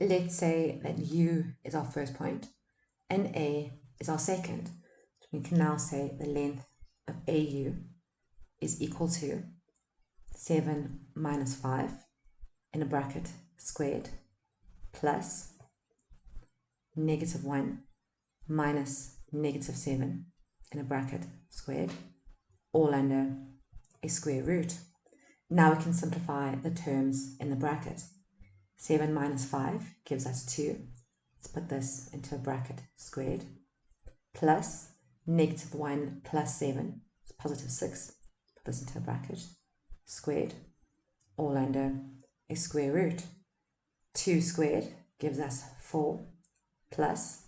let's say that U is our first point and A is our second. So we can now say the length of AU is equal to 7 minus 5 in a bracket squared plus negative 1 minus negative 7 in a bracket squared, all under a square root. Now we can simplify the terms in the bracket. 7 minus 5 gives us 2. Let's put this into a bracket squared, plus negative 1 plus 7 is positive 6. Put this into a bracket squared, all under a square root. 2 squared gives us 4, plus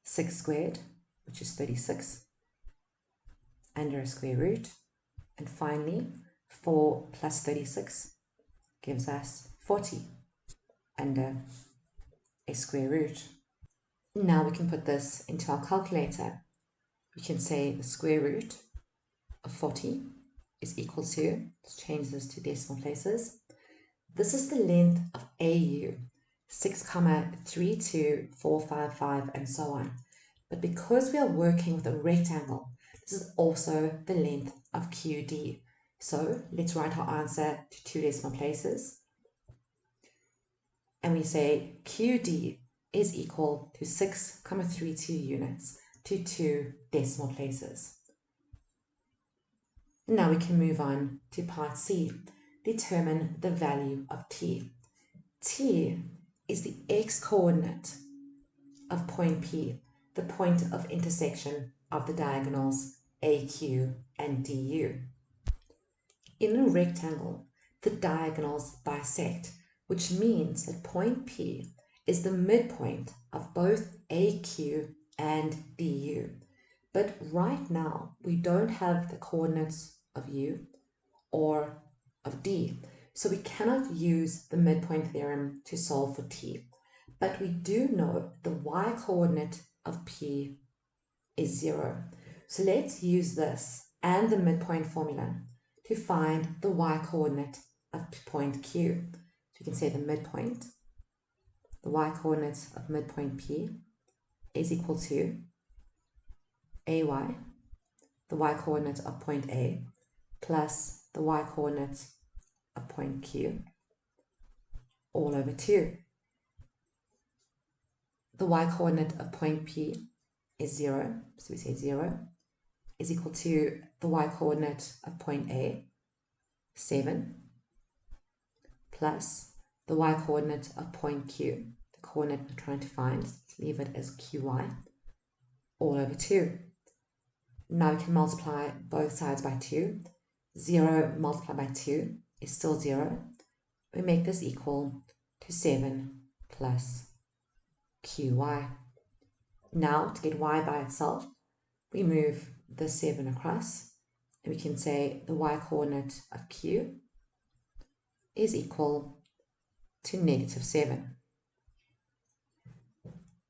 6 squared, which is 36, under a square root. And finally, 4 plus 36 gives us 40, under a square root. Now we can put this into our calculator. We can say the square root of 40 is equal to, let's change this to decimal places. This is the length of AU, 6,32455 and so on. But because we are working with a rectangle, this is also the length of QD. So let's write our answer to 2 decimal places. And we say QD is equal to 6,32 units to 2 decimal places. Now we can move on to part C. Determine the value of T. T is the x-coordinate of point P, the point of intersection of the diagonals AQ and DU. In a rectangle, the diagonals bisect, which means that point P is the midpoint of both AQ and DU. But right now, we don't have the coordinates of U or of D, so we cannot use the midpoint theorem to solve for T. But we do know the y-coordinate of P is 0. So let's use this and the midpoint formula to find the y-coordinate of point Q. So we can say the midpoint, the y-coordinate of midpoint P is equal to AY, the y-coordinate of point A, plus the y-coordinate of point Q, all over 2. The y-coordinate of point P is 0, so we say 0, is equal to the y-coordinate of point A, 7, plus the y-coordinate of point Q, the coordinate we're trying to find, let's leave it as QY, all over 2. Now we can multiply both sides by 2. 0 multiplied by 2 is still 0. We make this equal to 7 plus QY. Now, to get y by itself, we move the 7 across, and we can say the y-coordinate of Q is equal to negative 7.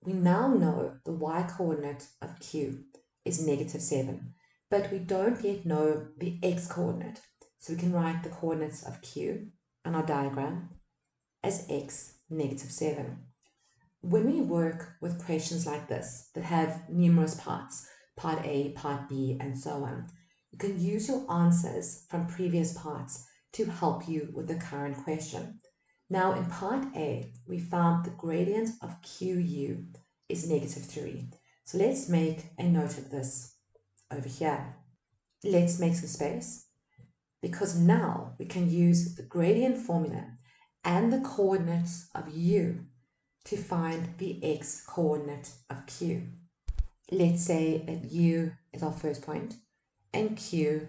We now know the y-coordinate of Q is negative 7, but we don't yet know the x-coordinate, so we can write the coordinates of Q on our diagram as x, negative 7. When we work with questions like this that have numerous parts, part A, part B, and so on, you can use your answers from previous parts to help you with the current question. Now in part A, we found the gradient of QU is negative 3. So let's make a note of this over here. Let's make some space, because now we can use the gradient formula and the coordinates of U to find the x-coordinate of Q. Let's say that U is our first point and Q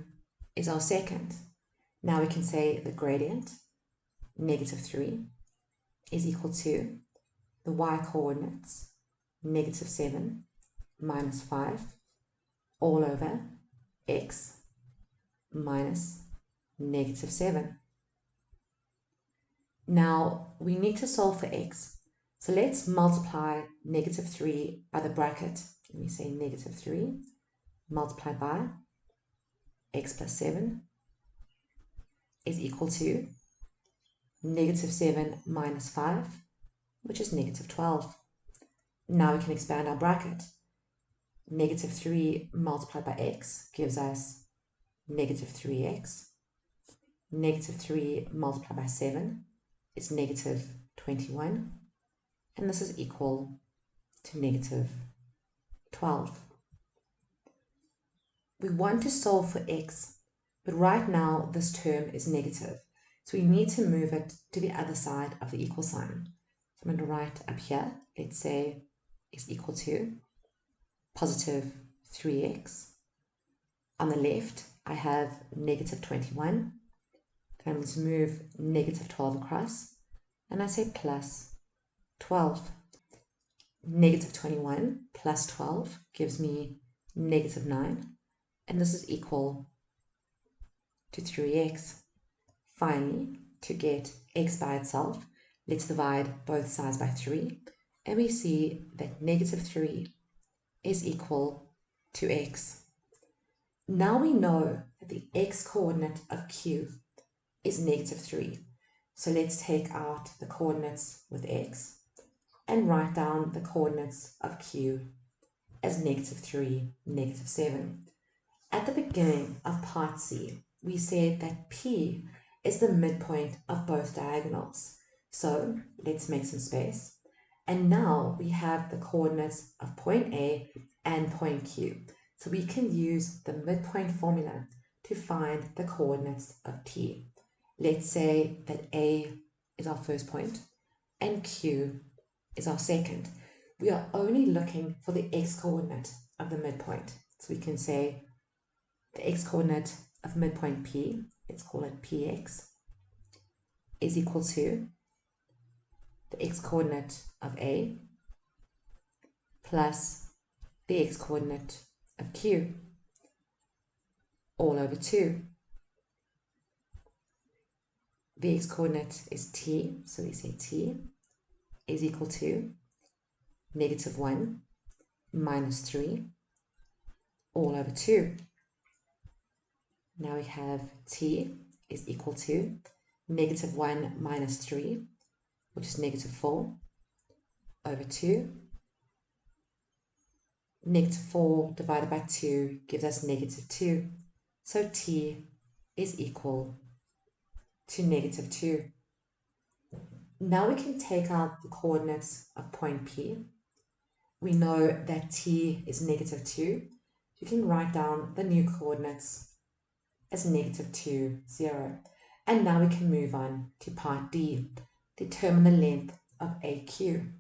is our second. Now we can say the gradient, negative 3, is equal to the y-coordinates, negative 7 minus 5, all over x minus negative 7. Now we need to solve for x. So let's multiply negative 3 by the bracket. Let me say negative 3 multiplied by x plus 7 is equal to negative 7 minus 5 which is negative 12. Now we can expand our bracket. Negative 3 multiplied by x gives us negative 3x. Negative 3 multiplied by 7 is negative 21. And this is equal to negative 12. We want to solve for x, but right now this term is negative. So we need to move it to the other side of the equal sign. So I'm going to write up here, let's say is equal to positive 3x. On the left, I have negative 21. Then I'm going to move negative 12 across, and I say plus 12. Negative 21 plus 12 gives me negative 9, and this is equal to 3x. Finally, to get x by itself, let's divide both sides by 3, and we see that negative 3 is equal to x. Now we know that the x-coordinate of q is negative 3. So let's take out the coordinates with x and write down the coordinates of q as negative 3, negative 7. At the beginning of part C, we said that P is the midpoint of both diagonals. So let's make some space. And now we have the coordinates of point A and point Q. So we can use the midpoint formula to find the coordinates of T. Let's say that A is our first point and Q is our second. We are only looking for the x-coordinate of the midpoint. So we can say the x-coordinate of midpoint P, let's call it Px, is equal to the x-coordinate of A plus the x-coordinate of Q all over 2. The x-coordinate is T, so we say T is equal to negative 1 minus 3 all over 2. Now we have T is equal to negative 1 minus 3, which is negative 4 over 2. Negative 4 divided by 2 gives us negative 2. So T is equal to negative 2. Now we can take out the coordinates of point P. We know that T is negative 2. You can write down the new coordinates as negative 2, 0. And now we can move on to part D. Determine the length of AQ.